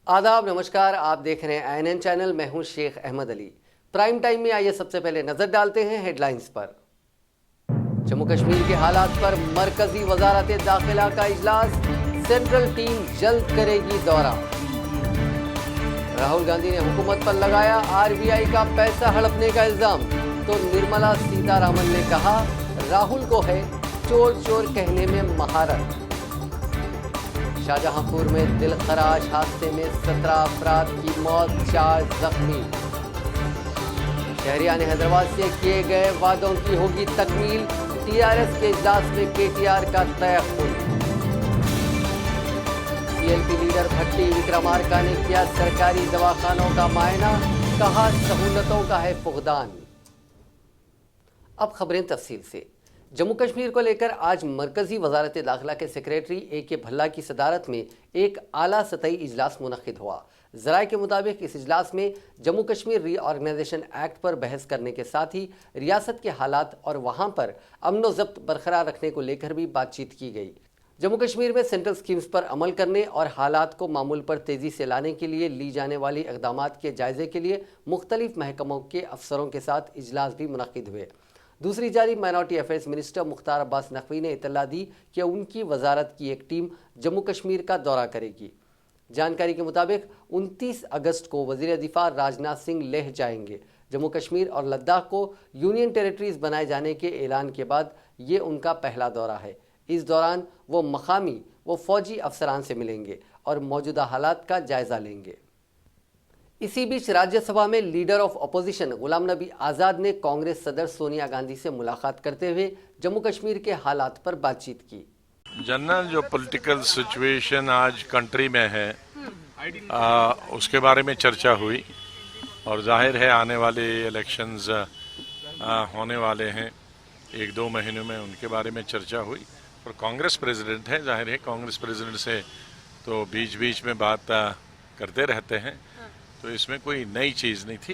आदाब, नमस्कार। आप देख रहे हैं INN चैनल। मैं हूं शेख अहमद अली। प्राइम टाइम में आइए सबसे पहले नजर डालते हैं हेडलाइंस पर। जम्मू कश्मीर के हालात पर मरकजी वजारत दाखिला का इजलास, सेंट्रल टीम जल्द करेगी दौरा। राहुल गांधी ने हुकूमत पर लगाया RBI का पैसा हड़पने का इल्जाम, तो निर्मला सीतारामन ने कहा राहुल को है चोर चोर कहने में महारत। शाहजहांपुर में दिलखराश हादसे में 17 अफराद की मौत, 4 जख्मी। शहरियार ने हैदराबाद से किए गए वादों की होगी तकमील, TRS के इजलास में KTR का तय खुद। CLP लीडर भट्टी विक्रमार्का ने किया सरकारी दवाखानों का मुआयना, कहा सहूलतों का है फुकदान। अब खबरें तफसील से। जम्मू कश्मीर को लेकर आज मरकजी वजारत दाखिला के सेक्रेटरी AK भल्ला की सदारत में एक आला सतही इजलास मुनक्किद हुआ। ज़राए के मुताबिक इस इजलास में जम्मू कश्मीर रीऑर्गेनाइजेशन एक्ट पर बहस करने के साथ ही रियासत के हालात और वहां पर अमन व ज़ब्त बरकरार रखने को लेकर भी बातचीत की गई। जम्मू कश्मीर में सेंट्रल स्कीम्स पर अमल करने और हालात को मामूल पर तेज़ी से लाने के लिए ली जाने वाली इक़दामात के जायजे के लिए मुख्तलिफ महकमों के अफसरों के साथ इजलास भी मुनक्किद हुए। दूसरी जानिब minority affairs minister Mukhtar Abbas Naqvi ने इतला दी कि उनकी वजारत की एक टीम जम्मू कश्मीर का दौरा करेगी। जानकारी के मुताबिक 29 अगस्त को वज़ीर दिफा राजनाथ सिंह लेह जाएंगे। जम्मू कश्मीर और लद्दाख को यूनियन टेरिटरीज बनाए जाने के ऐलान के बाद ये उनका पहला दौरा है। इस दौरान वो मकामी व फौजी अफसरान से मिलेंगे और मौजूदा हालात का जायजा लेंगे। इसी बीच राज्यसभा में leader of opposition Ghulam Nabi Azad ने कांग्रेस सदर सोनिया गांधी से मुलाकात करते हुए जम्मू कश्मीर के हालात पर बातचीत की। जनरल जो पॉलिटिकल सिचुएशन आज कंट्री में है उसके बारे में चर्चा हुई और जाहिर है आने वाले इलेक्शंस होने वाले हैं 1-2 महीनों में, उनके बारे में चर्चा हुई। और कांग्रेस प्रेसिडेंट है, जाहिर है कांग्रेस प्रेसिडेंट से तो बीच बीच में बात करते रहते हैं, तो इसमें कोई नई चीज नहीं थी।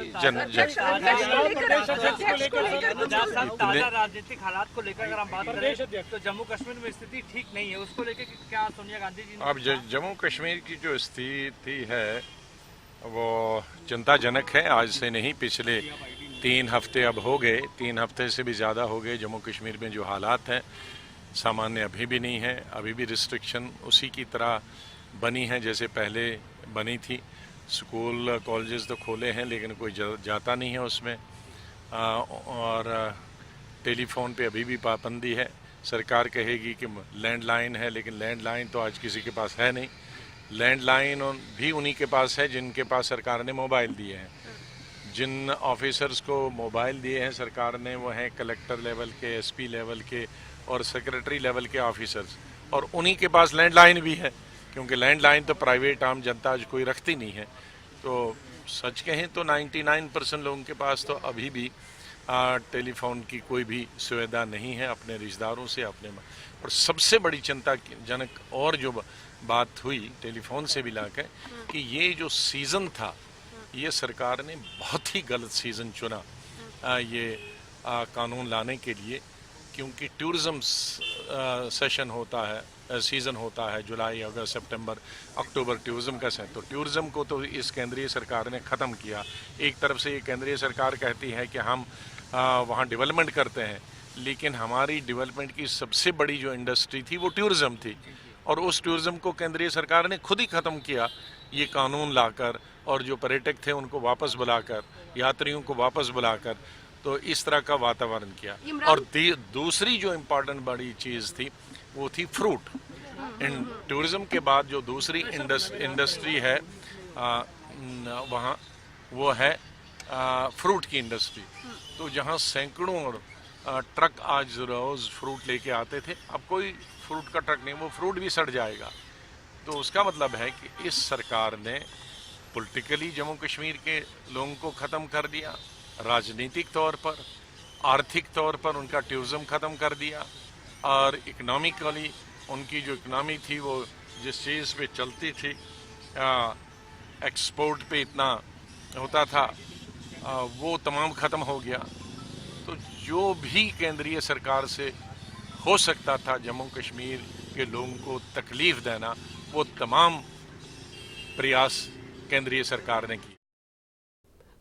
राजनीतिक हालात को लेकर अगर हम बात करें तो जम्मू कश्मीर में स्थिति ठीक नहीं है, उसको लेकर क्या सोनिया गांधी जी ने? अब जम्मू कश्मीर की जो स्थिति है वो चिंताजनक है। आज से नहीं, पिछले 3 हफ्ते अब हो गए, 3 हफ्ते से भी ज़्यादा हो गए। जम्मू कश्मीर में जो हालात हैं सामान्य अभी भी नहीं है। अभी भी रिस्ट्रिक्शन उसी की तरह बनी है जैसे पहले बनी थी। स्कूल कॉलेजेस तो खोले हैं लेकिन कोई जाता नहीं है उसमें, और टेलीफोन पे अभी भी पाबंदी है। सरकार कहेगी कि लैंडलाइन है, लेकिन लैंडलाइन तो आज किसी के पास है नहीं। लैंडलाइन भी उन्हीं के पास है जिनके पास सरकार ने मोबाइल दिए हैं। जिन ऑफिसर्स को मोबाइल दिए हैं सरकार ने वो हैं कलेक्टर लेवल के, SP लेवल के और सेक्रेटरी लेवल के ऑफिसर्स, और उन्हीं के पास लैंडलाइन भी है, क्योंकि लैंडलाइन तो प्राइवेट आम जनता आज कोई रखती नहीं है। तो सच कहें तो 99% लोगों के पास तो अभी भी टेलीफोन की कोई भी सुविधा नहीं है अपने रिश्तेदारों से अपने। और सबसे बड़ी चिंताजनक और जो बात हुई टेलीफोन से भी लाकर कि ये जो सीज़न था ये सरकार ने बहुत ही गलत सीज़न चुना ये कानून लाने के लिए, क्योंकि टूरिज़्म सेशन होता है, सीज़न होता है जुलाई, अगस्त, सितंबर, अक्टूबर टूरिज़्म का है। तो टूरिज़्म को तो इस केंद्रीय सरकार ने ख़त्म किया। एक तरफ से ये केंद्रीय सरकार कहती है कि हम वहाँ डेवलपमेंट करते हैं, लेकिन हमारी डेवलपमेंट की सबसे बड़ी जो इंडस्ट्री थी वो टूरिज़्म थी, और उस टूरिज़्म को केंद्रीय सरकार ने खुद ही ख़त्म किया ये कानून लाकर, और जो पर्यटक थे उनको वापस बुलाकर, यात्रियों को वापस बुलाकर, तो इस तरह का वातावरण किया। और दूसरी जो इम्पोर्टेंट बड़ी चीज़ थी वो थी फ्रूट। इन टूरिज़्म के बाद जो दूसरी इंडस्ट्री है वहाँ वो है फ्रूट की इंडस्ट्री। तो जहाँ सैकड़ों ट्रक आज रोज़ फ्रूट लेके आते थे, अब कोई फ्रूट का ट्रक नहीं, वो फ्रूट भी सड़ जाएगा। तो उसका मतलब है कि इस सरकार ने पॉलिटिकली जम्मू कश्मीर के लोगों को ख़त्म कर दिया, राजनीतिक तौर पर, आर्थिक तौर पर उनका टूरिज़्म ख़त्म कर दिया, और इकनॉमिकली उनकी जो इकनॉमी थी वो जिस चीज़ पे चलती थी, एक्सपोर्ट पे इतना होता था, वो तमाम ख़त्म हो गया। तो जो भी केंद्रीय सरकार से हो सकता था जम्मू कश्मीर के लोगों को तकलीफ़ देना, वो तमाम प्रयास केंद्रीय सरकार ने की।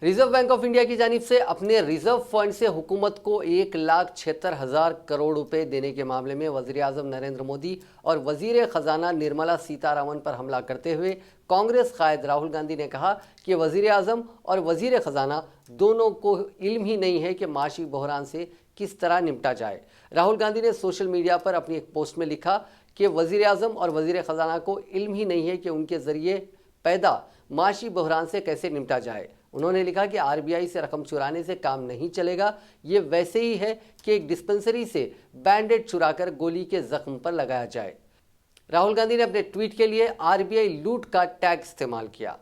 रिजर्व बैंक ऑफ इंडिया की जानिब से अपने रिजर्व फंड से हुकूमत को 1,76,000 करोड़ रुपए देने के मामले में वजीर आजम नरेंद्र मोदी और वजीर खजाना निर्मला सीतारामन पर हमला करते हुए कांग्रेस कायद राहुल गांधी ने कहा कि वजीर आजम और वजीर खजाना दोनों को इल्म ही नहीं है कि माशी बहरान से किस तरह निपटा जाए। राहुल गांधी ने सोशल मीडिया पर अपनी एक पोस्ट में लिखा कि वजीर आजम और वजीर खजाना को इल्म ही नहीं है कि उनके जरिए पैदा माशी बहरान से कैसे निपटा जाए। उन्होंने लिखा कि आरबीआई से रकम चुराने से काम नहीं चलेगा। ये वैसे ही है कि एक डिस्पेंसरी से बैंडेड चुराकर गोली के जख्म पर लगाया जाए। राहुल गांधी ने अपने ट्वीट के लिए आरबीआई लूट का टैग इस्तेमाल किया।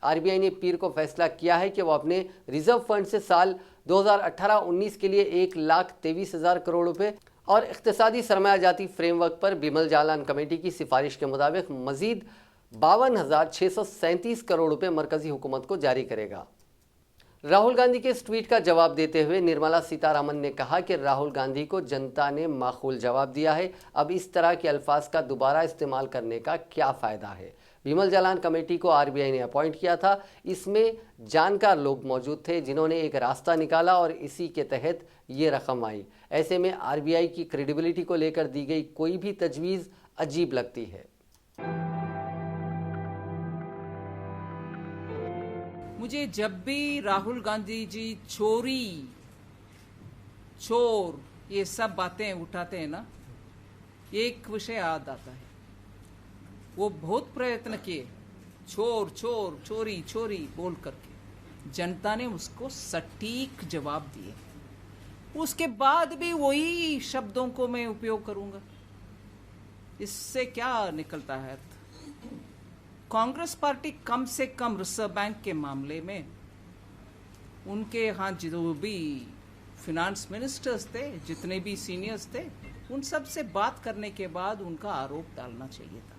आरबीआई ने पीर को फैसला किया है कि वह अपने रिजर्व फंड से साल 2018-19 के लिए 1,23,000 करोड़ रुपए और इख्तिसादी सरमायाजाती फ्रेमवर्क पर बिमल जालान कमेटी की सिफारिश के मुताबिक मजीद 52,637 करोड़ रुपए मरकजी हुकूमत को जारी करेगा। राहुल गांधी के इस ट्वीट का जवाब देते हुए निर्मला सीतारामन ने कहा कि राहुल गांधी को जनता ने माकूल जवाब दिया है, अब इस तरह के अल्फाज का दोबारा इस्तेमाल करने का क्या फ़ायदा है। बिमल जालान कमेटी को आरबीआई ने अपॉइंट किया था। इसमें जानकार लोग मौजूद थे जिन्होंने एक रास्ता निकाला और इसी के तहत ये रकम आई। ऐसे में आरबीआई की क्रेडिबिलिटी को लेकर दी गई कोई भी तजवीज़ अजीब लगती है। मुझे जब भी राहुल गांधी जी चोरी, चोर ये सब बातें उठाते हैं ना, एक विषय याद आता है। वो बहुत प्रयत्न किए, चोर चोर चोरी चोरी बोल करके जनता ने उसको सटीक जवाब दिए। उसके बाद भी वही शब्दों को मैं उपयोग करूंगा। इससे क्या निकलता है? कांग्रेस पार्टी कम से कम रिजर्व बैंक के मामले में उनके यहाँ जो भी फिनांस मिनिस्टर्स थे, जितने भी सीनियर्स थे, उन सब से बात करने के बाद उनका आरोप डालना चाहिए था।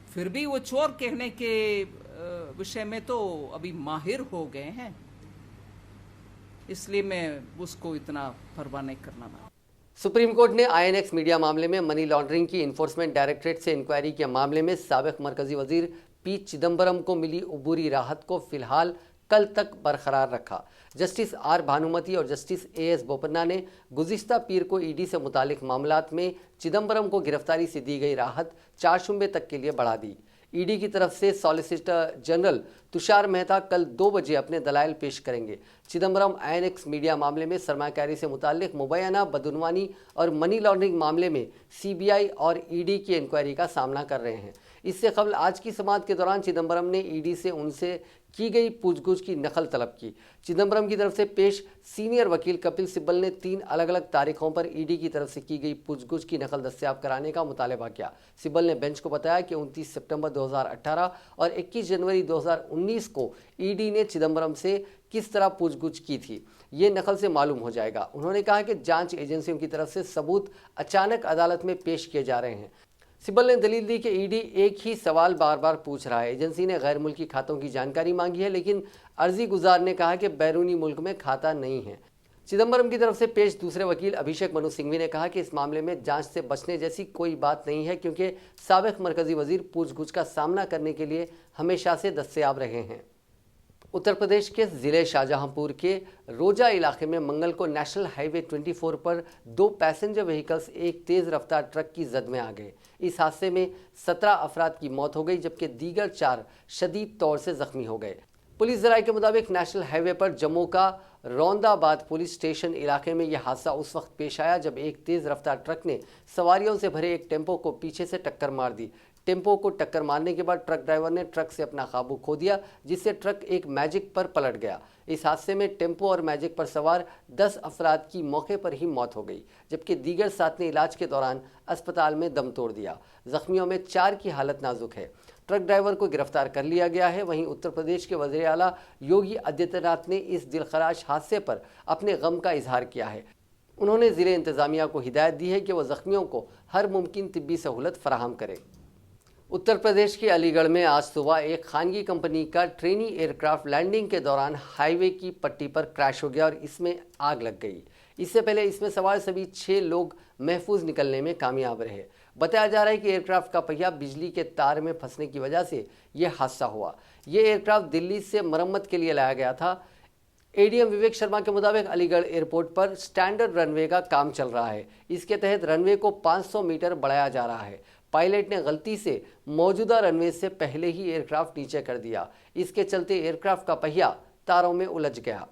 फिर भी वो चोर कहने के विषय में तो अभी माहिर हो गए हैं, इसलिए मैं उसको इतना परवाह नहीं करना। सुप्रीम कोर्ट ने आईएनएक्स मीडिया मामले में मनी लॉन्ड्रिंग की इन्फोर्समेंट डायरेक्टरेट से इंक्वायरी के मामले में साबिक मरकजी वजीर पी चिदम्बरम को मिली उबूरी राहत को फिलहाल कल तक बरकरार रखा। जस्टिस आर भानुमति और जस्टिस एएस बोपन्ना ने गुज़िश्ता पीर को ईडी से मुतालिक मामलात में चिदम्बरम को गिरफ्तारी से दी गई राहत 4 शुबे तक के लिए बढ़ा दी। ईडी की तरफ से सॉलिसिटर जनरल तुषार मेहता कल 2 बजे अपने दलाइल पेश करेंगे। चिदम्बरम आईएनएक्स मीडिया मामले में सरमाकारी से मुताल्लिक मुबैना बदउनवानी और मनी लॉन्ड्रिंग मामले में सीबीआई और ईडी की इंक्वायरी का सामना कर रहे हैं। इससे कबल आज की समाअत के दौरान चिदम्बरम ने ईडी से उनसे की गई पूछगछ की नकल तलब की। चिदम्बरम की तरफ से पेश सीनियर वकील कपिल सिब्बल ने 3 अलग अलग तारीखों पर ईडी की तरफ से की गई पूछगछ की नकल दस्तयाब कराने का मुतालबा किया। सिब्बल ने बेंच को बताया कि 29 सितंबर 2018 और 21 जनवरी 2019 को ईडी ने चिदम्बरम से किस तरह पूछगछ की थी, ये नकल से मालूम हो जाएगा। उन्होंने कहा कि जांच एजेंसियों की तरफ से सबूत अचानक अदालत में पेश किए जा रहे हैं। सिब्बल ने दलील दी कि ईडी एक ही सवाल बार बार पूछ रहा है। एजेंसी ने गैर मुल्की खातों की जानकारी मांगी है, लेकिन अर्जी गुजार ने कहा कि बैरूनी मुल्क में खाता नहीं है। चिदम्बरम की तरफ से पेश दूसरे वकील अभिषेक मनु सिंघवी ने कहा कि इस मामले में जांच से बचने जैसी कोई बात नहीं है, क्योंकि साबिक मरकजी वजीर पूछगछ का सामना करने के लिए हमेशा से दस्तयाब रहे हैं। उत्तर प्रदेश के ज़िले शाहजहांपुर के रोजा इलाके में मंगल को नेशनल हाईवे 24 पर 2 पैसेंजर व्हीकल्स एक तेज़ रफ्तार ट्रक की जद में आ गए। इस हादसे में 17 अफराद की मौत हो गई, जबकि दीगर 4 शदीद तौर से जख्मी हो गए। पुलिस ज़राए के मुताबिक नेशनल हाईवे पर जम्मू का रौंदाबाद पुलिस स्टेशन इलाके में यह हादसा उस वक्त पेश आया जब एक तेज़ रफ्तार ट्रक ने सवारियों से भरे एक टेम्पो को पीछे से टक्कर मार दी। टेम्पो को टक्कर मारने के बाद ट्रक ड्राइवर ने ट्रक से अपना काबू खो दिया, जिससे ट्रक एक मैजिक पर पलट गया। इस हादसे में टेम्पो और मैजिक पर सवार 10 अफराद की मौके पर ही मौत हो गई, जबकि दीगर 7 ने इलाज के दौरान अस्पताल में दम तोड़ दिया। जख्मियों में 4 की हालत नाजुक है। ट्रक ड्राइवर को गिरफ्तार कर लिया गया है। वहीं उत्तर प्रदेश के वज़ीर आला योगी आदित्यनाथ ने इस दिलखराश हादसे पर अपने गम का इजहार किया है। उन्होंने ज़िले इंतज़ामिया को हिदायत दी है कि वह जख्मियों को हर मुमकिन तिब्बी सहूलत फराहम करे। उत्तर प्रदेश के अलीगढ़ में आज सुबह एक खानगी कंपनी का ट्रेनी एयरक्राफ्ट लैंडिंग के दौरान हाईवे की पट्टी पर क्रैश हो गया और इसमें आग लग गई। इससे पहले इसमें सवार सभी 6 लोग महफूज निकलने में कामयाब रहे। बताया जा रहा है कि एयरक्राफ्ट का पहिया बिजली के तार में फंसने की वजह से यह हादसा हुआ। यह एयरक्राफ्ट दिल्ली से मरम्मत के लिए लाया गया था। एडीएम विवेक शर्मा के मुताबिक अलीगढ़ एयरपोर्ट पर स्टैंडर्ड रनवे का काम चल रहा है। इसके तहत रनवे को 500 मीटर बढ़ाया जा रहा है। पायलट ने गलती से मौजूदा रनवे से पहले ही एयरक्राफ्ट नीचे कर दिया। इसके चलते एयरक्राफ्ट का पहिया तारों में उलझ गया।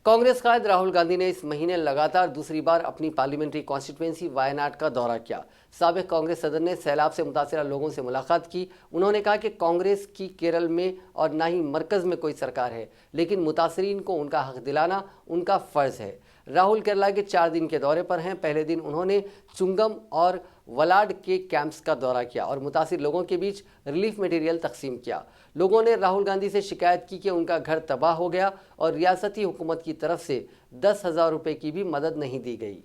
कांग्रेस कायद राहुल गांधी ने इस महीने लगातार दूसरी बार अपनी पार्लियामेंट्री कॉन्स्टिट्यूएंसी वायनाड का दौरा किया। साबिक कांग्रेस सदर ने सैलाब से मुतासिर लोगों से मुलाकात की। उन्होंने कहा कि कांग्रेस की केरल में और ना ही मरकज में कोई सरकार है, लेकिन मुतासरीन को उनका हक दिलाना उनका फर्ज है। राहुल केरला के 4 दिन के दौरे पर हैं। पहले दिन उन्होंने चुंगम और वलाड के कैंप्स का दौरा किया और मुतासिर लोगों के बीच रिलीफ मटेरियल तकसीम किया। लोगों ने राहुल गांधी से शिकायत की कि उनका घर तबाह हो गया और रियासती हुकूमत की तरफ से 10,000 रुपये की भी मदद नहीं दी गई।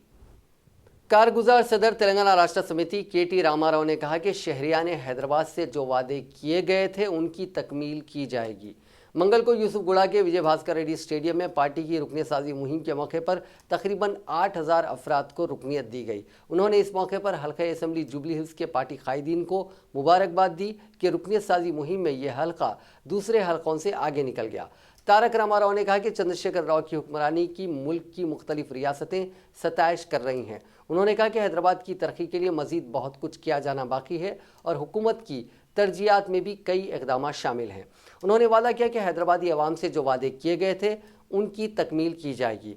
कारगुजार सदर तेलंगाना राष्ट्र समिति केटी रामाराव ने कहा कि शहरियाने हैदराबाद से जो वादे किए गए थे उनकी तकमील की जाएगी। मंगल को यूसुफगुड़ा के विजय भास्कर रेड्डी स्टेडियम में पार्टी की रुकनीत साजी मुहिम के मौके पर तकरीबन 8,000 अफराद को रुकनीत दी गई। उन्होंने इस मौके पर हल्का असम्बली जुबली हिल्स के पार्टी कायदीन को मुबारकबाद दी कि रुकनीत साजी मुहिम में यह हल्का दूसरे हल्कों से आगे निकल गया। तारक रामाराव ने कहा कि चंद्रशेखर राव की हुक्मरानी की मुल्क की मुख्तलिफ रियासतें सताइश कर रही हैं। उन्होंने कहा कि हैदराबाद की तरक्की के लिए मजीद बहुत कुछ किया जाना बाकी है और हुकूमत की तरजीहात में भी कई इकदाम शामिल हैं। उन्होंने वादा किया कि हैदराबादी अवाम से जो वादे किए गए थे उनकी तकमील की जाएगी।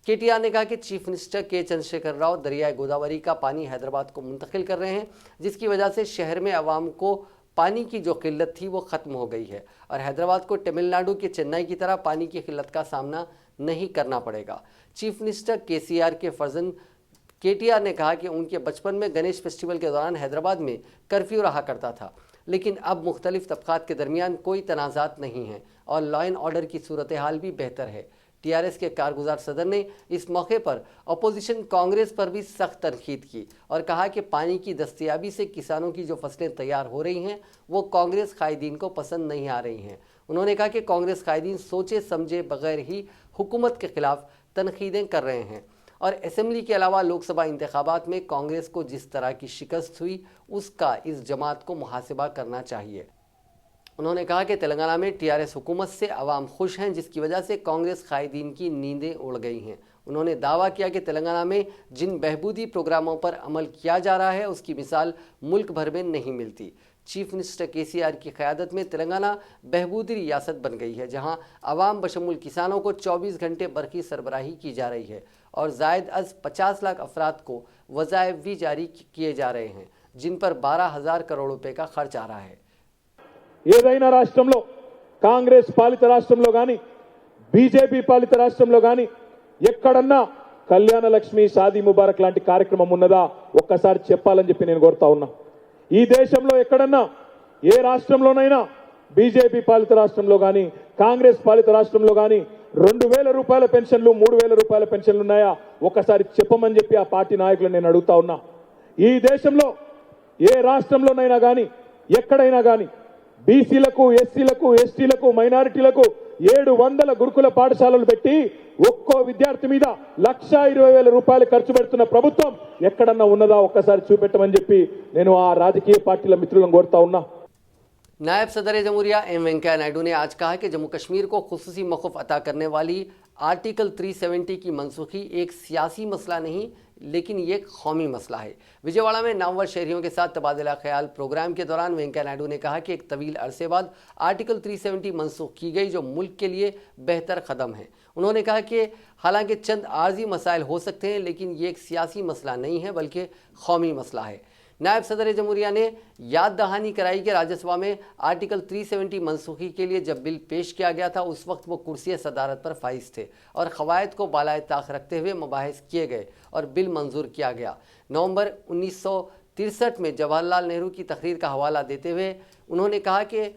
केटीआर ने कहा कि चीफ मिनिस्टर के चंद्रशेखर राव दरियाए गोदावरी का पानी हैदराबाद को मुंतकिल कर रहे हैं, जिसकी वजह से शहर में अवाम को पानी की जो किल्लत थी वो ख़त्म हो गई है और हैदराबाद को तमिलनाडु के चेन्नई की तरह पानी की किल्लत का सामना नहीं करना पड़ेगा। चीफ मिनिस्टर केसीआर के फर्जन केटीआर ने कहा कि उनके बचपन में गणेश फेस्टिवल के दौरान हैदराबाद में कर्फ्यू रहा करता था, लेकिन अब मुख्तलिफ तबकात के दरमियान कोई तनाज़ात नहीं है और लॉ एंड ऑर्डर की सूरत हाल भी बेहतर है। टीआरएस के कारगुजार सदर ने इस मौके पर अपोजिशन कांग्रेस पर भी सख्त तनकीद की और कहा कि पानी की दस्तयाबी से किसानों की जो फसलें तैयार हो रही हैं वो कांग्रेस कायदीन को पसंद नहीं आ रही हैं। उन्होंने कहा कि कांग्रेस कायदीन सोचे समझे बगैर ही हुकूमत के खिलाफ तनकीदें कर रहे हैं और असेंबली के अलावा लोकसभा इंतखाबात में कांग्रेस को जिस तरह की शिकस्त हुई उसका इस जमात को मुहासिबा करना चाहिए। उन्होंने कहा कि तेलंगाना में टीआरएस हुकूमत से अवाम खुश हैं, जिसकी वजह से कांग्रेस कायदीन की नींदें उड़ गई हैं। उन्होंने दावा किया कि तेलंगाना में जिन बहबूदी प्रोग्रामों पर अमल किया जा रहा है उसकी मिसाल मुल्क भर में नहीं मिलती। चीफ मिनिस्टर केसीआर की क़यादत में तेलंगाना बहबूदी रियासत बन गई है, जहां अवाम बशमूल किसानों को 24 घंटे बरक़ी सरबराही की जा रही है और ज़ायद अज़ 50 लाख अफराद को वज़ाइफ भी जारी किए जा रहे हैं, जिन पर 12,000 करोड़ रुपए का खर्च आ रहा है। ఏదైనా రాష్ట్రంలో కాంగ్రెస్ పాలిత రాష్ట్రంలో గాని బీజేపీ పాలిత రాష్ట్రంలో గాని ఎక్కడన్నా కళ్యాణ లక్ష్మి షాదీ ముబారక్ లాంటి కార్యక్రమం ఉన్నదా ఒక్కసారి చెప్పాలని చెప్పి నేను కోరుతా ఉన్నా। ఈ దేశంలో ఎక్కడన్నా ఏ రాష్ట్రంలోనైనా బీజేపీ పాలిత రాష్ట్రంలో గాని కాంగ్రెస్ పాలిత రాష్ట్రంలో గాని 2,000 రూపాయల పెన్షన్లు 3,000 రూపాయల పెన్షన్లు ఉన్నాయా ఒక్కసారి చెప్పమని చెప్పి ఆ పార్టీ నాయకులను నేను అడుగుతా ఉన్నా। ఈ దేశంలో ఏ రాష్ట్రంలోనైనా గాని ఎక్కడైనా గాని బీసీలకు ఎస్సీలకు ఎస్టీలకు మైనారిటీలకు 700 గురుకుల పాఠశాలలు పెట్టి ఒక్కో విద్యార్థి మీద 1,20,000 రూపాయలు ఖర్చు పెడుతున్న ప్రభుత్వం ఎక్కడన్నా ఉన్నదా ఒక్కసారి చూపెట్టమని చెప్పి నేను ఆ రాజకీయ పార్టీల మిత్రులను కోరుతా ఉన్నా। नायब सदर जमहूरिया एम वेंकैया नायडू ने आज कहा कि जम्मू कश्मीर को खुसूसी मौक़िफ़ अता करने वाली आर्टिकल 370 की मनसूखी एक सियासी मसला नहीं लेकिन ये एक कौमी मसला है। विजयवाड़ा में नामवर शहरियों के साथ तबादला ख्याल प्रोग्राम के दौरान वेंकैया नायडू ने कहा कि एक तवील अरसे बाद आर्टिकल 370 मनसूख की गई, जो मुल्क के लिए बेहतर कदम है। उन्होंने कहा कि हालांकि चंद आर्जी मसाइल हो सकते हैं, लेकिन ये एक सियासी मसला नहीं है बल्कि कौमी मसला है। नायब सदर जमहूरिया ने याद दहानी कराई कि राज्यसभा में आर्टिकल 370 मनसूखी के लिए जब बिल पेश किया गया था उस वक्त वो कुर्सी सदारत पर फाइज थे और क़वायद को बालाए ताख रखते हुए मुबाहिस किए गए और बिल मंजूर किया गया। नवंबर 1963 में जवाहरलाल नेहरू की तकरीर का हवाला देते हुए उन्होंने कहा कि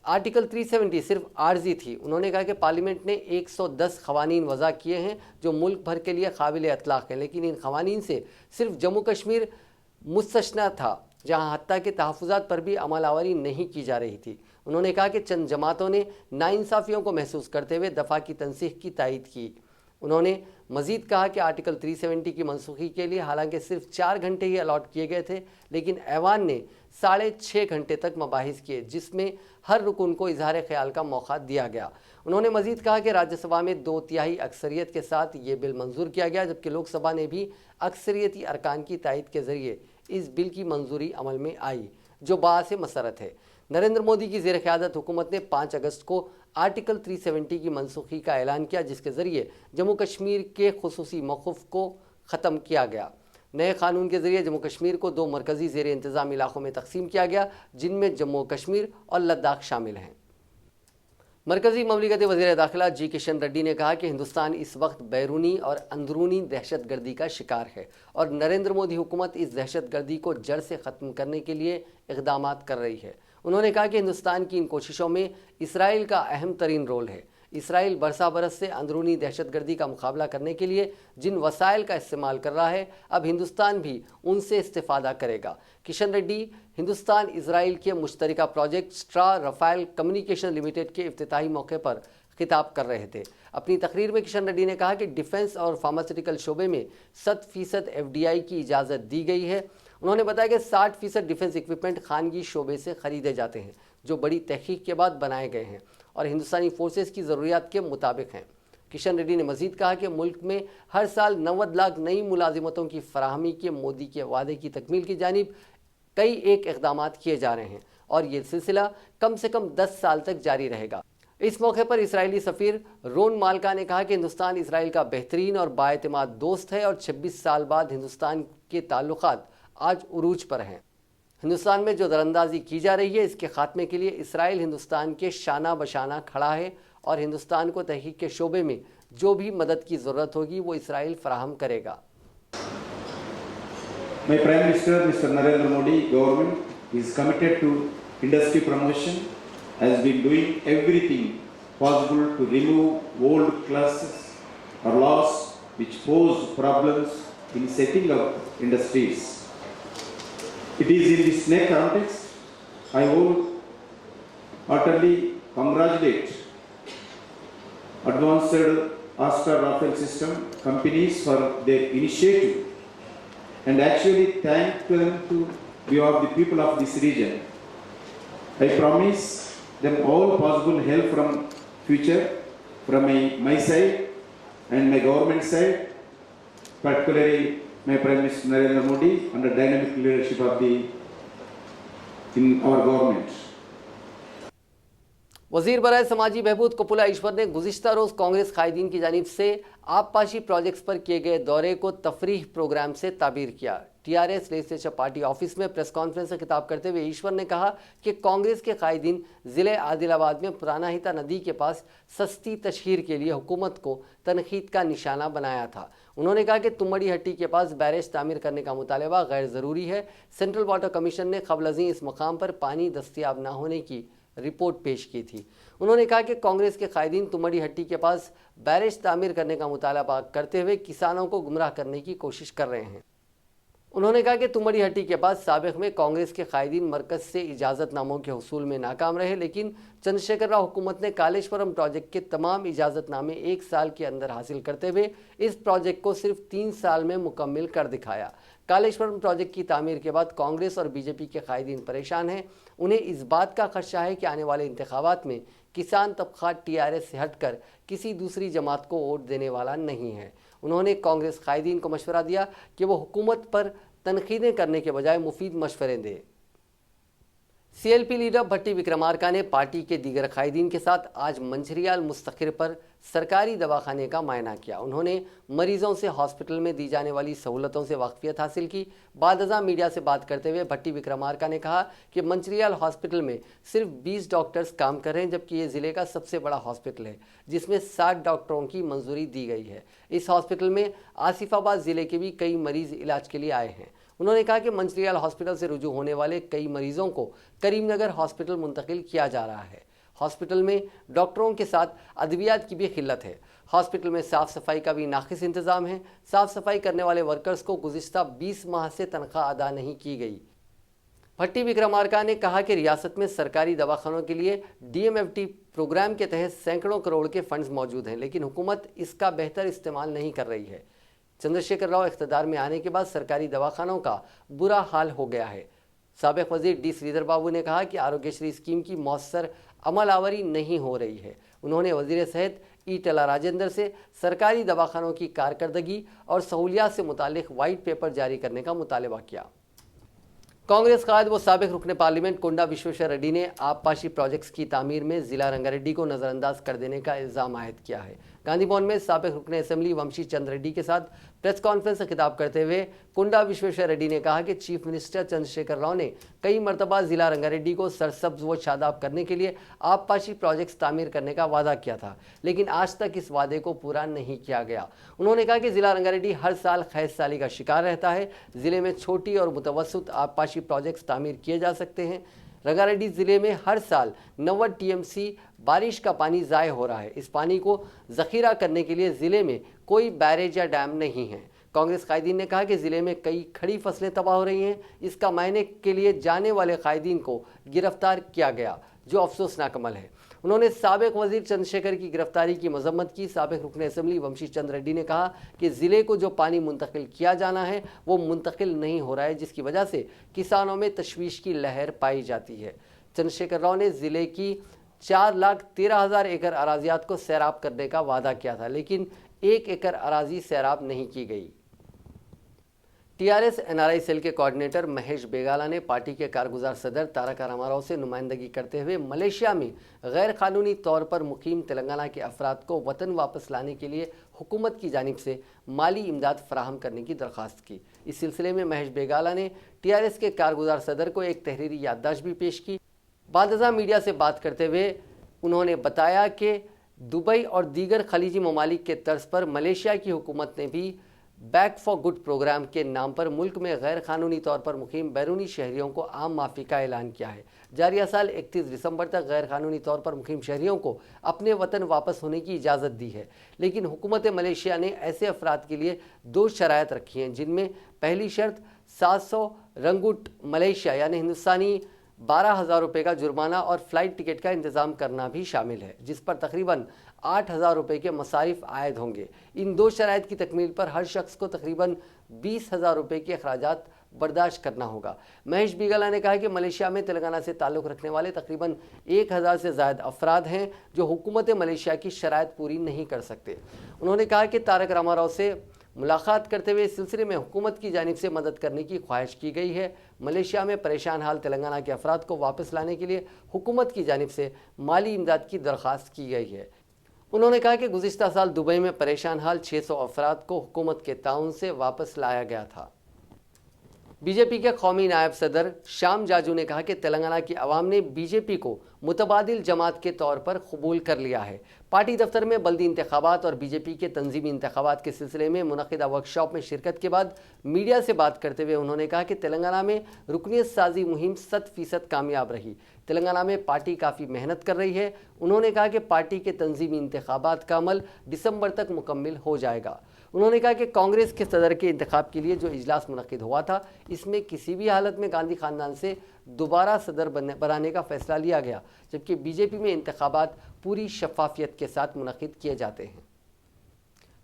आर्टिकल 370 सिर्फ आर्जी थी। उन्होंने कहा कि पार्लियामेंट ने 110 क़वानीन वज़ा किए हैं जो मुल्क भर के लिए काबिल इतलाक़ है, लेकिन इन क़वानीन से सिर्फ जम्मू कश्मीर मुस्तस्ना था, जहां हत्ता के तहफ़्फ़ुज़ात पर भी अमलावरी नहीं की जा रही थी। उन्होंने कहा कि चंद जमातों ने नाइंसाफ़ियों को महसूस करते हुए दफ़ा की तनसीख की तायीद की। उन्होंने मजीद कहा कि आर्टिकल 370 की मनसूखी के लिए हालांकि सिर्फ 4 घंटे ही अलॉट किए गए थे, लेकिन ऐवान ने 6.5 घंटे तक मबाहिस किए, जिसमें हर रुकन को इजहार ख्याल का मौका दिया गया। उन्होंने मजीद कहा कि राज्यसभा में 2/3 अक्सरियत के साथ ये बिल मंजूर किया गया, जबकि लोकसभा ने भी अक्सरियती अरकान की तायद के जरिए इस बिल की मंजूरी अमल में आई, जो बाअस मसरत है। नरेंद्र मोदी की ज़ेर क़यादत हुकूमत ने 5 अगस्त को आर्टिकल 370 की मनसूखी का ऐलान किया, जिसके ज़रिए जम्मू कश्मीर के खुसूसी मौक़िफ़ को ख़त्म किया गया। नए कानून के ज़रिए जम्मू कश्मीर को 2 मरकज़ी ज़ेर इंतज़ाम इलाक़ों में तकसीम किया गया, जिनमें जम्मू कश्मीर और लद्दाख शामिल हैं। मरकज़ी ममलिकती वज़ीर दाखिला जी किशन रेड्डी ने कहा कि हिंदुस्तान इस वक्त बैरूनी और अंदरूनी दहशतगर्दी का शिकार है और नरेंद्र मोदी हुकूमत इस दहशतगर्दी को जड़ से ख़त्म करने के लिए इक़दामात कर रही है। उन्होंने कहा कि हिंदुस्तान की इन कोशिशों में इसराइल का अहम तरीन रोल है। इसराइल बरसा बरस से अंदरूनी दहशतगर्दी का मुकाबला करने के लिए जिन वसाइल का इस्तेमाल कर रहा है, अब हिंदुस्तान भी उनसे इस्तेफादा करेगा। किशन रेड्डी हिंदुस्तान इसराइल के मुश्तरका प्रोजेक्ट स्ट्रा रफ़ाइल कम्युनिकेशन लिमिटेड के इफ्तिताही मौके पर खिताब कर रहे थे। अपनी तकरीर में किशन रेड्डी ने कहा कि डिफेंस और फार्मास्यूटिकल शोबे में 100% FDI की इजाज़त दी गई है। उन्होंने बताया कि 60% डिफेंस इक्विपमेंट खानगी शोबे से ख़रीदे जाते हैं, जो बड़ी तहकीक के बाद बनाए गए हैं और हिंदुस्तानी फोर्सेस की ज़रूरियात के मुताबिक हैं। किशन रेड्डी ने मजीद कहा कि मुल्क में हर साल 90 लाख नई मुलाजिमतों की फराहमी के मोदी के वादे की तकमील की जानिब कई इक़दामात किए जा रहे हैं और ये सिलसिला कम से कम 10 साल तक जारी रहेगा। इस मौके पर इसराइली सफ़ीर रोन माल्का ने कहा कि हिंदुस्तान इसराइल का बेहतरीन और बाएतिमाद दोस्त है और 26 साल बाद हिंदुस्तान के ताल्लुकात आज उरूज पर हैं। हिंदुस्तान में जो दरअंदाजी की जा रही है, इसके खात्मे के लिए इसराइल हिंदुस्तान के शाना बशाना खड़ा है और हिंदुस्तान को तहकीक के शोबे में जो भी मदद की ज़रूरत होगी वो इसराइल फराहम करेगा। My Prime Minister, Mr. Narendra Modi government is committed to industry promotion, has been doing everything possible to remove old classes or laws which pose problems in setting up industries. It is in this net context I wholeheartedly congratulate advanced Astra Rafael system companies for their initiative and actually thank them to be of the people of this region. I promise them all possible help from future from my side and my government side, particularly my Prime Minister Narendra Modi under dynamic leadership of in our government. वज़ीर बराए समाजी बहबूद कपुला ईश्वर ने गुज़िश्ता रोज़ कांग्रेस कायदीन की जानिब से आबपाशी projects पर किए गए दौरे को तफरीह प्रोग्राम से ताबीर किया। TRS लेजिस्लेचर पार्टी ऑफिस में प्रेस कॉन्फ्रेंस से खिताब करते हुए ईश्वर ने कहा कि कांग्रेस के कायदीन ज़िले आदिलाबाद में पुराना हिता नदी के पास सस्ती तशहीर के लिए हुकूमत को तनकीद का निशाना बनाया था। उन्होंने कहा कि तुमड़ी हट्टी के पास बैरेज तामीर करने का मुतालबा गैर ज़रूरी है। सेंट्रल वाटर कमीशन ने क़ब्ल अज़ीं इस मकाम पर पानी दस्तियाब न होने की रिपोर्ट पेश की थी। उन्होंने कहा कि कांग्रेस के कायदीन तुमड़ी हट्टी के पास बैरेज तामीर करने का मुतालबा करते हुए किसानों को गुमराह करने की कोशिश कर रहे हैं। उन्होंने कहा कि तुमड़ी हट्टी के पास साबिक़ में कांग्रेस के कायदीन मरकज़ से इजाज़तनामों के हुसूल में नाकाम रहे, लेकिन चंद्रशेखर राव हुकूमत ने कालेश्वरम प्रोजेक्ट के तमाम इजाज़तनामे 1 साल के अंदर हासिल करते हुए इस प्रोजेक्ट को सिर्फ 3 साल में मुकम्मिल कर दिखाया। कालेश्वरम प्रोजेक्ट की तामीर के बाद कांग्रेस और बीजेपी के कायदीन परेशान हैं। उन्हें इस बात का खदशा है कि आने वाले इंतखाबात में किसान तबका TRS से हटकर किसी दूसरी जमात को वोट देने वाला नहीं है। उन्होंने कांग्रेस कायदीन को मशवरा दिया कि वो हुकूमत पर तनकीदें करने के बजाय मुफीद मशवरे दें। CLP लीडर भट्टी विक्रमार्का ने पार्टी के दीगर कायदीन के साथ आज मंझरियाल मुस्तखिर पर सरकारी दवाखाने का मायना किया। उन्होंने मरीजों से हॉस्पिटल में दी जाने वाली सहूलतों से वाकफियत हासिल की। बादअज़ां मीडिया से बात करते हुए भट्टी विक्रमार्का ने कहा कि मंझरियाल हॉस्पिटल में सिर्फ 20 डॉक्टर्स काम कर रहे हैं, जबकि ये ज़िले का सबसे बड़ा हॉस्पिटल है जिसमें 60 डॉक्टरों की मंजूरी दी गई है। इस हॉस्पिटल में आसिफाबाद ज़िले के भी कई मरीज़ इलाज के लिए आए हैं। उन्होंने कहा कि मंझरियाल हॉस्पिटल से रुजू होने वाले कई मरीजों को करीमनगर हॉस्पिटल मुंतकिल किया जा रहा है। हॉस्पिटल में डॉक्टरों के साथ अद्वियात की भी किल्लत है। हॉस्पिटल में साफ़ सफाई का भी नाक़िस इंतज़ाम है। साफ़ सफाई करने वाले वर्कर्स को गुज़िश्ता 20 माह से तनख्वाह अदा नहीं की गई। भट्टी विक्रमार्का ने कहा कि रियासत में सरकारी दवाखानों के लिए DMFT प्रोग्राम के तहत सैकड़ों करोड़ के फंड्स मौजूद हैं, लेकिन हुकूमत इसका बेहतर इस्तेमाल नहीं कर रही है। चंद्रशेखर राव इख्तियार में आने के बाद सरकारी दवाखानों का बुरा हाल हो गया है। साबिक वजीर D श्रीधर बाबू ने कहा कि आरोग्यश्री स्कीम की मौसर अमलावरी नहीं हो रही है। उन्होंने वजीर सेहत E टला राजेंद्र से सरकारी दवाखानों की कारकर्दगी और सहूलियात से मुतालिक वाइट पेपर जारी करने का मुतालबा किया। कांग्रेस कायद व साबिक रुकने पार्लियामेंट कोंडा विश्वेश्वर रेड्डी ने आबपाशी प्रोजेक्ट्स की तामीर में जिला रंगारेड्डी को नजरअंदाज कर देने का इल्जाम आयद किया है। गांधी भवन में साबिक रुकने असेंबली वंशी चंद्र रेड्डी के साथ प्रेस कॉन्फ्रेंस से खिताब करते हुए कोंडा विश्वेश्वर रेड्डी ने कहा कि चीफ मिनिस्टर चंद्रशेखर राव ने कई मरतबा जिला रंगारेड्डी को सरसब्ज व शादाब करने के लिए आबपाशी प्रोजेक्ट्स तामीर करने का वादा किया था, लेकिन आज तक इस वादे को पूरा नहीं किया गया। उन्होंने कहा कि जिला रंगारेड्डी हर साल खैज साली का शिकार रहता है। जिले में छोटी और मुतवस्सित आबपाशी प्रोजेक्ट्स तामीर किए जा सकते हैं। रंगारेड्डी जिले में हर साल 90 TMC बारिश का पानी ज़ाय हो रहा है। इस पानी को जखीरा करने के लिए जिले में कोई बैरेज या डैम नहीं है। कांग्रेस कायदीन ने कहा कि जिले में कई खड़ी फसलें तबाह हो रही हैं। इसका मायने के लिए जाने वाले कायदीन को गिरफ्तार किया गया, जो अफसोसनाक अमल है। उन्होंने साबिक वजीर चंद्रशेखर की गिरफ्तारी की मजम्मत की। साबिक रुकने असेंबली वंशी चंद्र रेड्डी ने कहा कि जिले को जो पानी मुंतकिल किया जाना है वो मुंतकिल नहीं हो रहा है, जिसकी वजह से किसानों में तशवीश की लहर पाई जाती है। चंद्रशेखर राव ने जिले की 4,13,000 एकड़ अराजियात को सैराब करने का वादा किया था, लेकिन 1 एकड़ अराजी सैराब नहीं की गई। TRS NRI सेल के कोऑर्डिनेटर महेश बेगाला ने पार्टी के कारगुजार सदर तारक रामाराव से नुमाइंदगी करते हुए मलेशिया में गैर कानूनी तौर पर मुकीम तेलंगाना के अफराद को वतन वापस लाने के लिए हुकूमत की जानिब से माली इमदाद फराहम करने की दरख्वास्त की। इस सिलसिले में महेश बेगाला ने TRS के कारगुजार सदर को एक तहरीरी याददाश्त भी पेश की। बादशाह मीडिया से बात करते हुए उन्होंने बताया कि दुबई और दीगर खलीजी ममालिक के तर्ज पर मलेशिया की हुकूमत ने भी बैक फॉर गुड प्रोग्राम के नाम पर मुल्क में गैर कानूनी तौर पर मुकीम बैरूनी शहरियों को आम माफ़ी का ऐलान किया है। जारिया साल 31 दिसंबर तक गैर कानूनी तौर पर मुकीम शहरियों को अपने वतन वापस होने की इजाज़त दी है, लेकिन हुकूमत मलेशिया ने ऐसे अफराद के लिए 2 शराइत रखी हैं, जिनमें पहली शर्त 700 रंगुट मलेशिया यानी हिंदुस्तानी 12,000 रुपये का जुर्माना और फ़्लाइट टिकट का इंतज़ाम करना भी शामिल है, जिस पर तकरीबन 8,000 रुपये के मसारिफ आयद होंगे। इन 2 शराइत की तकमील पर हर शख्स को तकरीबन 20,000 रुपये के अखराजात बर्दाश्त करना होगा। महेश बेगाला ने कहा कि मलेशिया में तेलंगाना से ताल्लुक़ रखने वाले तकरीबन 1,000 से ज़ायद अफराद हैं जो हुकूमत मलेशिया की शराइत पूरी नहीं कर सकते। उन्होंने कहा कि तारक रामाराव से मुलाकात करते हुए इस सिलसिले में हुकूमत की जानिब से मदद करने की ख्वाहिश की गई है। मलेशिया में परेशान हाल तेलंगाना के अफराद को वापस लाने के लिए हुकूमत की जानिब से माली इमदाद की दरख्वास्त की गई है। उन्होंने कहा कि गुज़िश्ता साल दुबई में परेशान हाल 600 अफराद को हुकूमत के ताउन से वापस लाया गया था। बीजेपी के कौमी नायब सदर श्याम जाजू ने कहा कि तेलंगाना की आवाम ने बीजेपी को मुतबादिल जमात के तौर पर कबूल कर लिया है। पार्टी दफ्तर में बल्दी इंतखाबात और बीजेपी के तंजीमी इंतखाबात के सिलसिले में मुनक़िदा वर्कशॉप में शिरकत के बाद मीडिया से बात करते हुए उन्होंने कहा कि तेलंगाना में रुकनियत साजी मुहिम 100% कामयाब रही। तेलंगाना में पार्टी काफ़ी मेहनत कर रही है। उन्होंने कहा कि पार्टी के तंजीमी इंतखाबात का अमल दिसंबर तक मुकम्मिल हो जाएगा। उन्होंने कहा कि कांग्रेस के सदर के इंतखाब के लिए जो इजलास मुनक़िद हुआ था, इसमें किसी भी हालत में गांधी खानदान से दोबारा सदर बनाने का फैसला लिया गया, जबकि बीजेपी में इंतखाबात पूरी शफाफियत के साथ मुनक़िद किए जाते हैं।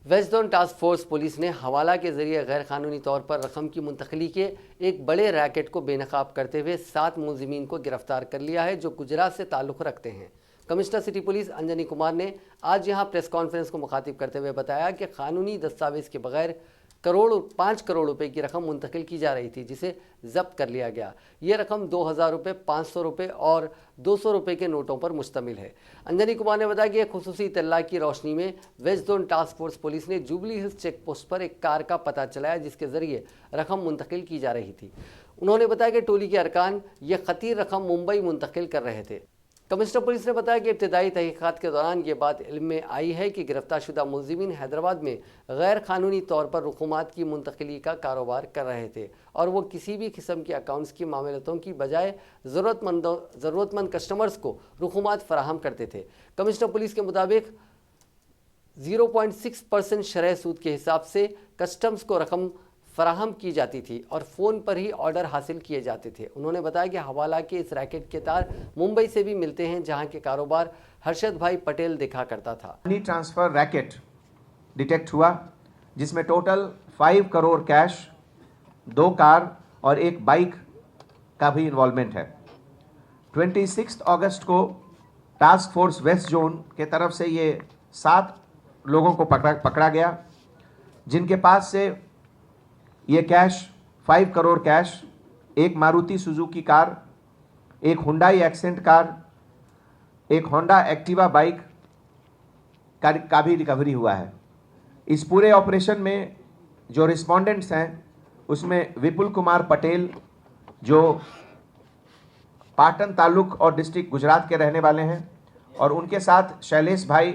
West zone task force police ने हवाला के जरिए गैर कानूनी तौर पर रकम की मुंतकली के एक बड़े रैकेट को बेनकाब करते हुए 7 मुलजिमीन को गिरफ्तार कर लिया है, जो गुजरात से ताल्लुक़ रखते हैं। Commissioner city police Anjani Kumar ने आज यहां प्रेस कॉन्फ्रेंस को मुखातिब करते हुए बताया कि कानूनी दस्तावेज के बगैर 5 करोड़ रुपए की रकम मुंतकिल की जा रही थी, जिसे जब्त कर लिया गया। ये रकम 2,000 रुपये, 500 रुपये और 200 रुपये के नोटों पर मुश्तमिल है। अंजनी कुमार ने बताया कि एक खुसूसी इत्तला की रोशनी में west zone task force police ने जुबली हिल्स चेक पोस्ट पर एक कार का पता चलाया, जिसके जरिए रकम मुंतकिल की जा रही थी। उन्होंने बताया कि टोली के अरकान ये खतीर रकम मुंबई मुंतकिल कर रहे थे। कमिश्नर पुलिस ने बताया कि इब्तदाई तहकीकात के दौरान ये बात इल्म में आई है कि गिरफ्तार शुदा मुलजिमीन हैदराबाद में गैर कानूनी तौर पर रुकूमात की मुंतकिली का कारोबार कर रहे थे और वो किसी भी किस्म के अकाउंट्स की मामलतों की बजाय ज़रूरतमंद कस्टमर्स को रुकूमात फराहम करते थे। कमिश्नर पुलिस के मुताबिक 0.6% शरह सूद के हिसाब से कस्टम्स को रकम फराहम की जाती थी और फ़ोन पर ही ऑर्डर हासिल किए जाते थे। उन्होंने बताया कि हवाला के इस रैकेट के तार मुंबई से भी मिलते हैं, जहां के कारोबार हर्षद भाई पटेल देखा करता था। मनी ट्रांसफर रैकेट डिटेक्ट हुआ, जिसमें टोटल 5 करोड़ कैश, 2 कार और 1 बाइक का भी इन्वॉल्वमेंट है। 26 अगस्त को टास्क फोर्स वेस्ट जोन के तरफ से ये 7 लोगों को पकड़ा गया, जिनके पास से ये cash 5 crore cash, 1 Maruti Suzuki car, 1 Hyundai accent car, 1 Honda Activa bike का भी रिकवरी हुआ है। इस पूरे ऑपरेशन में जो रिस्पोंडेंट्स हैं उसमें विपुल कुमार पटेल, जो पाटन तालुक और डिस्ट्रिक्ट गुजरात के रहने वाले हैं, और उनके साथ शैलेश भाई,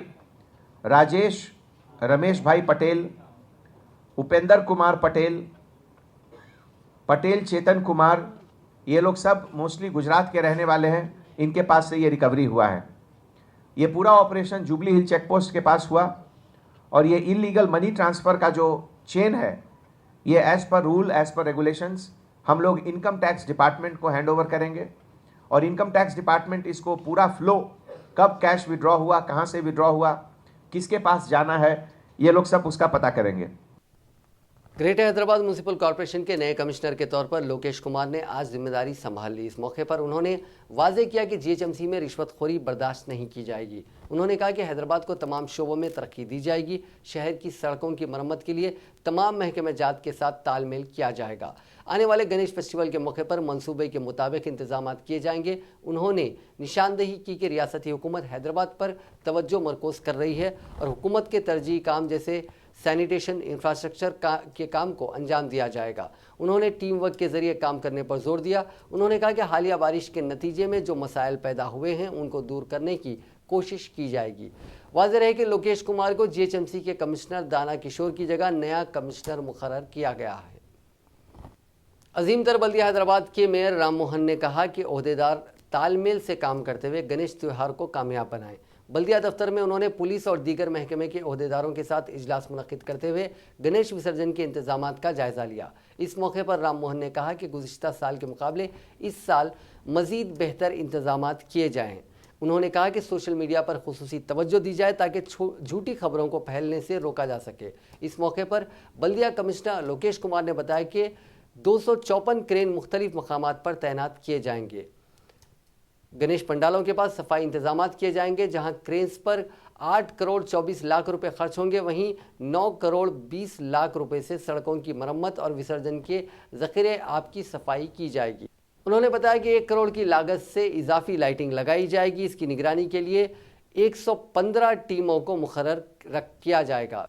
राजेश, रमेश भाई पटेल, उपेंद्र कुमार पटेल, पटेल चेतन कुमार, ये लोग सब मोस्टली गुजरात के रहने वाले हैं। इनके पास से ये रिकवरी हुआ है। ये पूरा ऑपरेशन जुबली हिल चेकपोस्ट के पास हुआ और ये इलीगल मनी ट्रांसफ़र का जो चेन है, ये as per rule, as per regulations हम लोग इनकम टैक्स डिपार्टमेंट को हैंड ओवर करेंगे और इनकम टैक्स डिपार्टमेंट इसको पूरा फ्लो, कब कैश विड्रॉ हुआ, कहाँ से विड्रॉ हुआ, किसके पास जाना है, ये लोग सब उसका पता करेंगे। ग्रेटर हैदराबाद म्यूनिसिपल कॉर्पोरेशन के नए कमिश्नर के तौर पर लोकेश कुमार ने आज जिम्मेदारी संभाल ली। इस मौके पर उन्होंने वाजे किया कि जीएचएमसी में रिश्वतखोरी बर्दाश्त नहीं की जाएगी। उन्होंने कहा कि हैदराबाद को तमाम शोबों में तरक्की दी जाएगी। शहर की सड़कों की मरम्मत के लिए तमाम महकमे जात के साथ तालमेल किया जाएगा। आने वाले गणेश फेस्टिवल के मौके पर मंसूबे के मुताबिक इंतजाम किए जाएंगे। उन्होंने निशानदेही की कि रियासती हुकूमत हैदराबाद पर तवज्जो मरकूज कर रही है और हुकूमत के तरजीही काम जैसे सैनिटेशन, इंफ्रास्ट्रक्चर के काम को अंजाम दिया जाएगा। उन्होंने टीम वर्क के जरिए काम करने पर जोर दिया। उन्होंने कहा कि हालिया बारिश के नतीजे में जो मसाइल पैदा हुए हैं उनको दूर करने की कोशिश की जाएगी। वाज़ेह है कि लोकेश कुमार को जीएचएमसी के कमिश्नर दाना किशोर की जगह नया कमिश्नर मुकर्रर किया गया है। अजीम तर बल्दिया हैदराबाद के मेयर राम मोहन ने कहा कि ओहदेदार तालमेल से काम करते हुए गणेश त्यौहार को कामयाब बनाएं। बल्दिया दफ्तर में उन्होंने पुलिस और दीगर महकमे के ओहदेदारों के साथ इजलास मुनक्किद करते हुए गणेश विसर्जन के इंतजामात का जायजा लिया। इस मौके पर राम मोहन ने कहा कि गुज़िश्ता साल के मुकाबले इस साल मजीद बेहतर इंतजामात किए जाएं। उन्होंने कहा कि सोशल मीडिया पर खुसूसी तवज्जो दी जाए ताकि झूठी खबरों को फैलने से रोका जा सके। इस मौके पर बल्दिया कमिश्नर लोकेश कुमार ने बताया कि 254 क्रेन मुख्तलिफ मकामात पर तैनात किए जाएंगे। गणेश पंडालों के पास सफाई इंतजामात किए जाएंगे। जहां क्रेन्स पर 8 करोड़ 24 लाख रुपए खर्च होंगे, वहीं 9 करोड़ 20 लाख रुपए से सड़कों की मरम्मत और विसर्जन के ज़ख़ीरे आब की सफाई की जाएगी। उन्होंने बताया कि 1 करोड़ की लागत से इजाफी लाइटिंग लगाई जाएगी। इसकी निगरानी के लिए 115 टीमों को मुकर्रर किया जाएगा।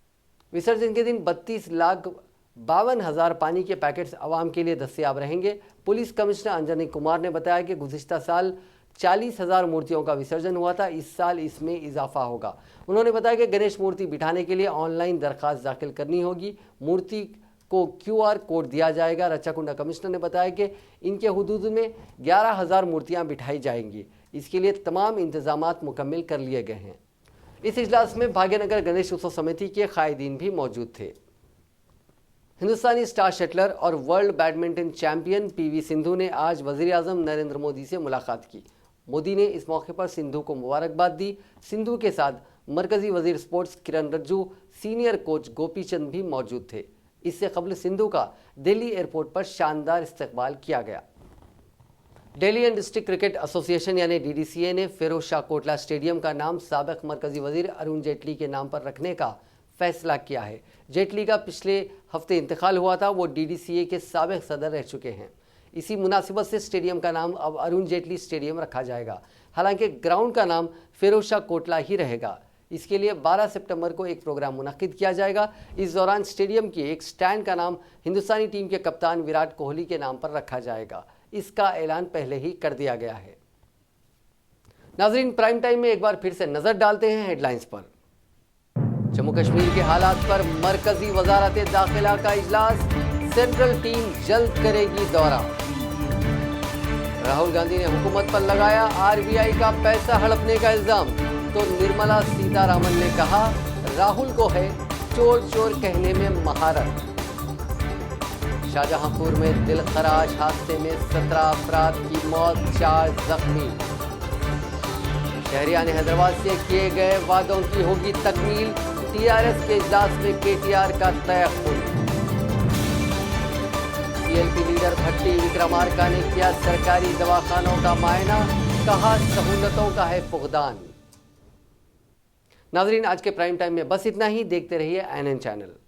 विसर्जन के दिन 32,52,000 पानी के पैकेट्स आवाम के लिए दस्तयाब रहेंगे। पुलिस कमिश्नर अंजनी कुमार ने बताया कि गुज़िश्ता साल 40,000 मूर्तियों का विसर्जन हुआ था। इस साल इसमें इजाफा होगा। उन्होंने बताया कि गणेश मूर्ति बिठाने के लिए ऑनलाइन दरख्वास्त दाखिल करनी होगी। मूर्ति को QR कोड दिया जाएगा। रच्चाकुंडा कमिश्नर ने बताया कि इनके हुदूद में 11,000 मूर्तियां बिठाई जाएंगी। इसके लिए तमाम इंतजामात मुकम्मल कर लिए गए हैं। इस इजलास में भाग्यनगर गणेश उत्सव समिति के कायदीन भी मौजूद थे। हिंदुस्तानी स्टार शटलर और world badminton champion PV Sindhu ने आज वज़ीर आज़म नरेंद्र मोदी से मुलाकात की। मोदी ने इस मौके पर सिंधु को मुबारकबाद दी। सिंधु के साथ मरकजी वजीर स्पोर्ट्स किरण रिजिजू, सीनियर कोच गोपी चंद भी मौजूद थे। इससे कबल सिंधु का दिल्ली एयरपोर्ट पर शानदार इस्तकबाल किया गया। Delhi and district cricket association यानी DDCA ने फिरोज शाह कोटला स्टेडियम का नाम साबिक मरकजी वजीर अरुण जेटली के नाम पर रखने का फैसला किया है। जेटली का पिछले हफ्ते इंतकाल हुआ था। वो DDCA के साबिक सदर रह चुके हैं। इसी मुनासिबत से स्टेडियम का नाम अब अरुण जेटली स्टेडियम रखा जाएगा। हालांकि ग्राउंड का नाम फिरोज शाह कोटला ही रहेगा। इसके लिए 12 सितंबर को एक प्रोग्राम मुनक्किद किया जाएगा। इस दौरान स्टेडियम के एक स्टैंड का नाम हिंदुस्तानी टीम के कप्तान विराट कोहली के नाम पर रखा जाएगा। इसका ऐलान पहले ही कर दिया गया है। नाजरीन, प्राइम टाइम में एक बार फिर से नजर डालते हैं हेडलाइंस पर। जम्मू कश्मीर के हालात पर मरकजी वजारत दाखिला का इजलास, सेंट्रल टीम जल्द करेगी दौरा। राहुल गांधी ने हुकूमत पर लगाया RBI का पैसा हड़पने का इल्जाम, तो निर्मला सीतारामन ने कहा राहुल को है चोर चोर कहने में महारत। शाहजहांपुर में दिलखराश हादसे में 17 अफराद की मौत, 4 जख्मी। शहरियार ने हैदराबाद से किए गए वादों की होगी तकमील, टीआरएस के इजलास में केटीआर का तय खुद। सीएलपी लीडर भट्टी विक्रमार्का ने किया सरकारी दवाखानों का मायना, कहा सहूलतों का है फुकदान। नाजरीन, आज के प्राइम टाइम में बस इतना ही। देखते रहिए एनएन चैनल।